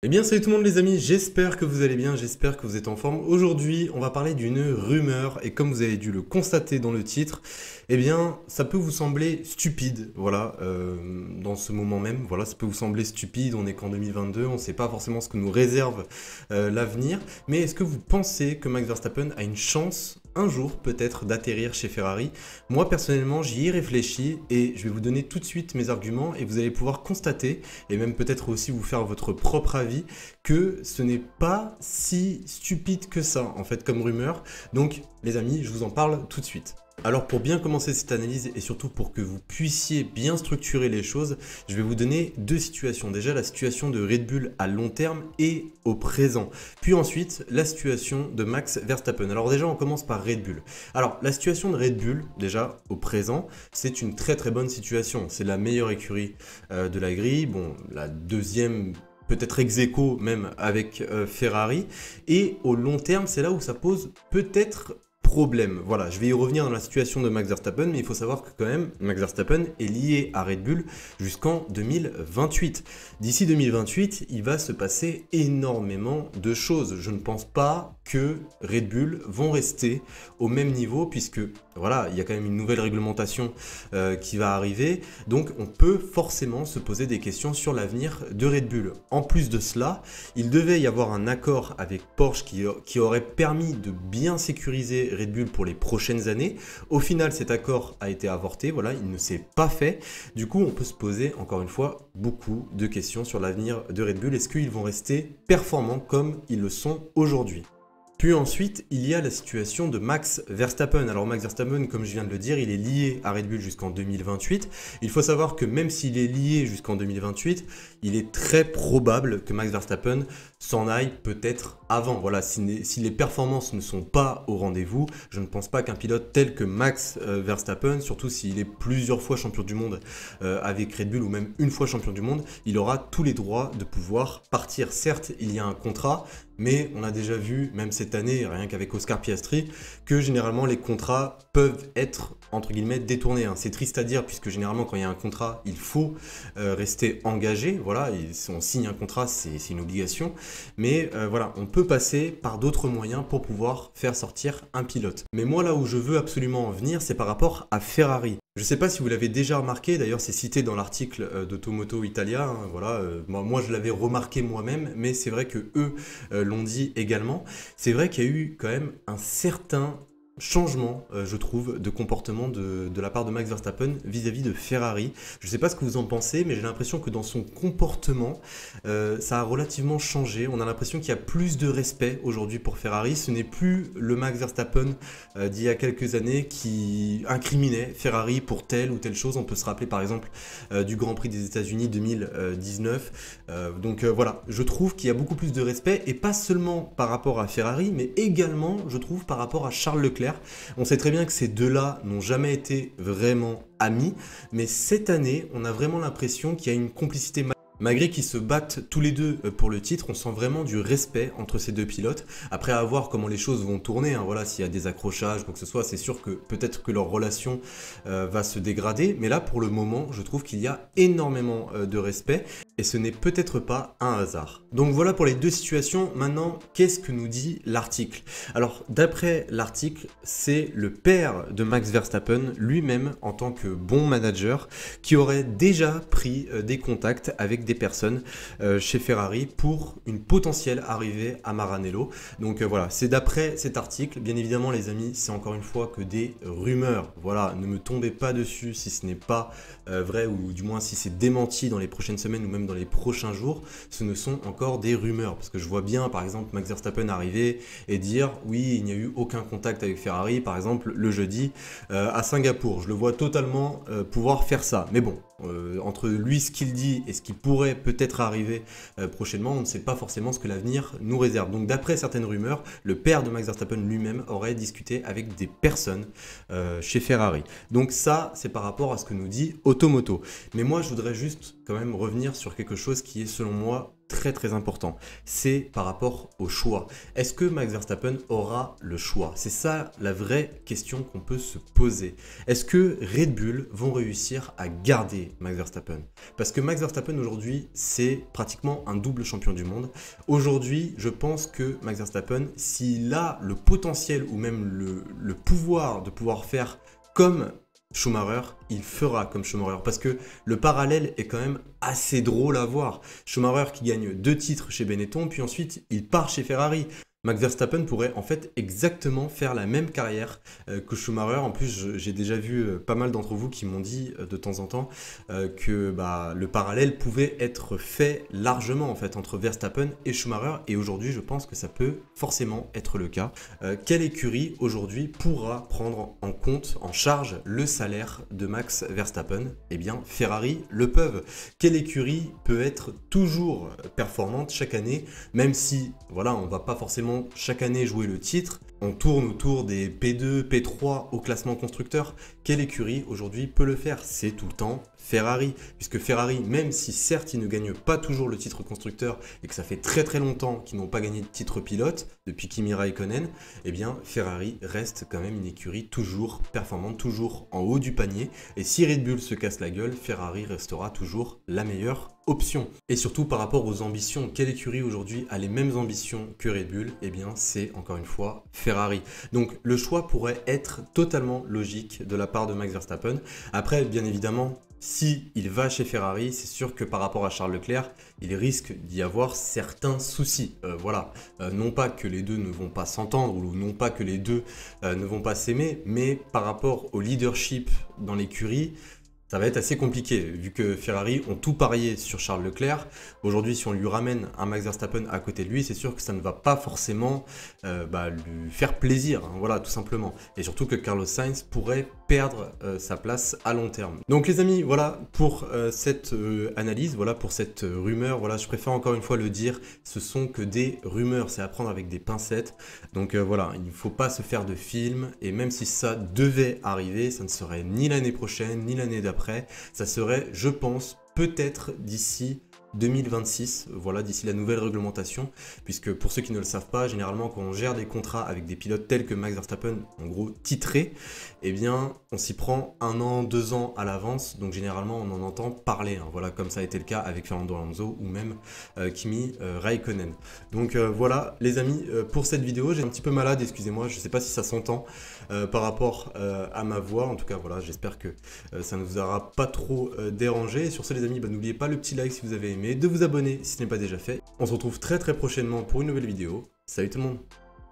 Eh bien salut tout le monde les amis, j'espère que vous allez bien, j'espère que vous êtes en forme. Aujourd'hui on va parler d'une rumeur et comme vous avez dû le constater dans le titre, eh bien ça peut vous sembler stupide, voilà, dans ce moment même, voilà, ça peut vous sembler stupide, on est qu'en 2022, on ne sait pas forcément ce que nous réserve l'avenir, mais est-ce que vous pensez que Max Verstappen a une chance un jour peut-être d'atterrir chez Ferrari? Moi personnellement j'y ai réfléchi et je vais vous donner tout de suite mes arguments et vous allez pouvoir constater et même peut-être aussi vous faire votre propre avis que ce n'est pas si stupide que ça en fait comme rumeur. Donc les amis, je vous en parle tout de suite. Alors pour bien commencer cette analyse et surtout pour que vous puissiez bien structurer les choses, je vais vous donner deux situations. Déjà la situation de Red Bull à long terme et au présent. Puis ensuite la situation de Max Verstappen. Alors déjà on commence par Red Bull. Alors la situation de Red Bull, déjà au présent, c'est une très très bonne situation. C'est la meilleure écurie de la grille. Bon, la deuxième peut-être ex aequo même avec Ferrari. Et au long terme, c'est là où ça pose peut-être problème. Voilà, je vais y revenir dans la situation de Max Verstappen, mais il faut savoir que quand même, Max Verstappen est lié à Red Bull jusqu'en 2028. D'ici 2028, il va se passer énormément de choses. Je ne pense pas que Red Bull vont rester au même niveau, puisque voilà, il y a quand même une nouvelle réglementation qui va arriver, donc on peut forcément se poser des questions sur l'avenir de Red Bull. En plus de cela, il devait y avoir un accord avec Porsche qui aurait permis de bien sécuriser Red Bull pour les prochaines années. Au final, cet accord a été avorté, voilà, il ne s'est pas fait. Du coup, on peut se poser encore une fois beaucoup de questions sur l'avenir de Red Bull. Est-ce qu'ils vont rester performants comme ils le sont aujourd'hui ? Puis ensuite, il y a la situation de Max Verstappen. Alors Max Verstappen, comme je viens de le dire, il est lié à Red Bull jusqu'en 2028. Il faut savoir que même s'il est lié jusqu'en 2028, il est très probable que Max Verstappen s'en aille peut-être avant. Voilà, si les performances ne sont pas au rendez-vous, je ne pense pas qu'un pilote tel que Max Verstappen, surtout s'il est plusieurs fois champion du monde avec Red Bull ou même une fois champion du monde, il aura tous les droits de pouvoir partir. Certes, il y a un contrat, mais on a déjà vu, même cette année, rien qu'avec Oscar Piastri, que généralement les contrats peuvent être entre guillemets détournés. C'est triste à dire puisque généralement quand il y a un contrat, il faut rester engagé. Voilà, et si on signe un contrat, c'est une obligation. Mais voilà, on peut passer par d'autres moyens pour pouvoir faire sortir un pilote. Mais moi là où je veux absolument en venir, c'est par rapport à Ferrari. Je ne sais pas si vous l'avez déjà remarqué, d'ailleurs c'est cité dans l'article d'Automoto Italia, voilà, moi je l'avais remarqué moi-même, mais c'est vrai que eux l'ont dit également. C'est vrai qu'il y a eu quand même un certain changement, je trouve, de comportement de la part de Max Verstappen vis-à-vis de Ferrari. Je ne sais pas ce que vous en pensez, mais j'ai l'impression que dans son comportement, ça a relativement changé. On a l'impression qu'il y a plus de respect aujourd'hui pour Ferrari. Ce n'est plus le Max Verstappen d'il y a quelques années qui incriminait Ferrari pour telle ou telle chose. On peut se rappeler par exemple du Grand Prix des États-Unis 2019. Donc voilà, je trouve qu'il y a beaucoup plus de respect, et pas seulement par rapport à Ferrari, mais également, je trouve, par rapport à Charles Leclerc. On sait très bien que ces deux-là n'ont jamais été vraiment amis, mais cette année, on a vraiment l'impression qu'il y a une complicité. Malgré qu'ils se battent tous les deux pour le titre, on sent vraiment du respect entre ces deux pilotes. Après, à voir comment les choses vont tourner, voilà, s'il y a des accrochages, quoi que ce soit, c'est sûr que peut-être que leur relation va se dégrader. Mais là, pour le moment, je trouve qu'il y a énormément de respect et ce n'est peut-être pas un hasard. Donc voilà pour les deux situations. Maintenant, qu'est-ce que nous dit l'article? Alors, d'après l'article, c'est le père de Max Verstappen lui-même, en tant que bon manager, qui aurait déjà pris des contacts avec des personnes chez Ferrari pour une potentielle arrivée à Maranello. Donc voilà, c'est d'après cet article. Bien évidemment les amis, c'est encore une fois que des rumeurs. Voilà, ne me tombez pas dessus si ce n'est pas vrai, ou du moins si c'est démenti dans les prochaines semaines ou même dans les prochains jours. Ce ne sont encore des rumeurs, parce que je vois bien par exemple Max Verstappen arriver et dire oui, il n'y a eu aucun contact avec Ferrari par exemple le jeudi à Singapour. Je le vois totalement pouvoir faire ça, mais bon, entre lui ce qu'il dit et ce qui pourrait peut-être arriver prochainement, on ne sait pas forcément ce que l'avenir nous réserve. Donc d'après certaines rumeurs, le père de Max Verstappen lui-même aurait discuté avec des personnes chez Ferrari. Donc ça, c'est par rapport à ce que nous dit Automoto. Mais moi, je voudrais juste quand même revenir sur quelque chose qui est selon moi très important. C'est par rapport au choix. Est-ce que Max Verstappen aura le choix? C'est ça la vraie question qu'on peut se poser. Est-ce que Red Bull vont réussir à garder Max Verstappen? Parce que Max Verstappen aujourd'hui, c'est pratiquement un double champion du monde. Aujourd'hui, je pense que Max Verstappen, s'il a le potentiel ou même le pouvoir de pouvoir faire comme Schumacher, il fera comme Schumacher parce que le parallèle est quand même assez drôle à voir. Schumacher qui gagne 2 titres chez Benetton, puis ensuite il part chez Ferrari. Max Verstappen pourrait en fait exactement faire la même carrière que Schumacher. En plus, j'ai déjà vu pas mal d'entre vous qui m'ont dit de temps en temps que le parallèle pouvait être fait largement en fait entre Verstappen et Schumacher. Et aujourd'hui, je pense que ça peut forcément être le cas. Quelle écurie aujourd'hui pourra prendre en compte, en charge, le salaire de Max Verstappen? Eh bien, Ferrari le peuvent. Quelle écurie peut être toujours performante chaque année, même si, voilà, on va pas forcément chaque année jouer le titre, on tourne autour des P2, P3 au classement constructeur. Quelle écurie aujourd'hui peut le faire? C'est tout le temps Ferrari, puisque Ferrari, même si certes ils ne gagnent pas toujours le titre constructeur et que ça fait très longtemps qu'ils n'ont pas gagné de titre pilote depuis Kimi Raikkonen, eh bien Ferrari reste quand même une écurie toujours performante, toujours en haut du panier. Et si Red Bull se casse la gueule, Ferrari restera toujours la meilleure option. Et surtout par rapport aux ambitions, quelle écurie aujourd'hui a les mêmes ambitions que Red Bull? Eh bien c'est encore une fois Ferrari. Donc le choix pourrait être totalement logique de la part de Max Verstappen. Après, bien évidemment, si il va chez Ferrari, c'est sûr que par rapport à Charles Leclerc, il risque d'y avoir certains soucis. Non pas que les deux ne vont pas s'entendre ou non pas que les deux ne vont pas s'aimer, mais par rapport au leadership dans l'écurie, ça va être assez compliqué, vu que Ferrari ont tout parié sur Charles Leclerc. Aujourd'hui, si on lui ramène un Max Verstappen à côté de lui, c'est sûr que ça ne va pas forcément lui faire plaisir, hein, voilà, tout simplement. Et surtout que Carlos Sainz pourrait perdre sa place à long terme. Donc les amis, voilà pour cette analyse, voilà pour cette rumeur. Voilà, je préfère encore une fois le dire, ce sont que des rumeurs, c'est à prendre avec des pincettes. Donc voilà, il ne faut pas se faire de film, et même si ça devait arriver, ça ne serait ni l'année prochaine, ni l'année d'après. Ça serait, je pense, peut-être d'ici 2026, voilà, d'ici la nouvelle réglementation, puisque pour ceux qui ne le savent pas, généralement quand on gère des contrats avec des pilotes tels que Max Verstappen, en gros titrés, eh bien on s'y prend 1 an, 2 ans à l'avance, donc généralement on en entend parler, hein, voilà, comme ça a été le cas avec Fernando Alonso ou même Kimi Raikkonen. Donc voilà les amis, pour cette vidéo, j'ai un petit peu malade, excusez-moi, je ne sais pas si ça s'entend par rapport à ma voix, en tout cas voilà, j'espère que ça ne vous aura pas trop dérangé. Et sur ce les amis, n'oubliez pas le petit like si vous avez aimé, de vous abonner si ce n'est pas déjà fait. On se retrouve très prochainement pour une nouvelle vidéo. Salut tout le monde!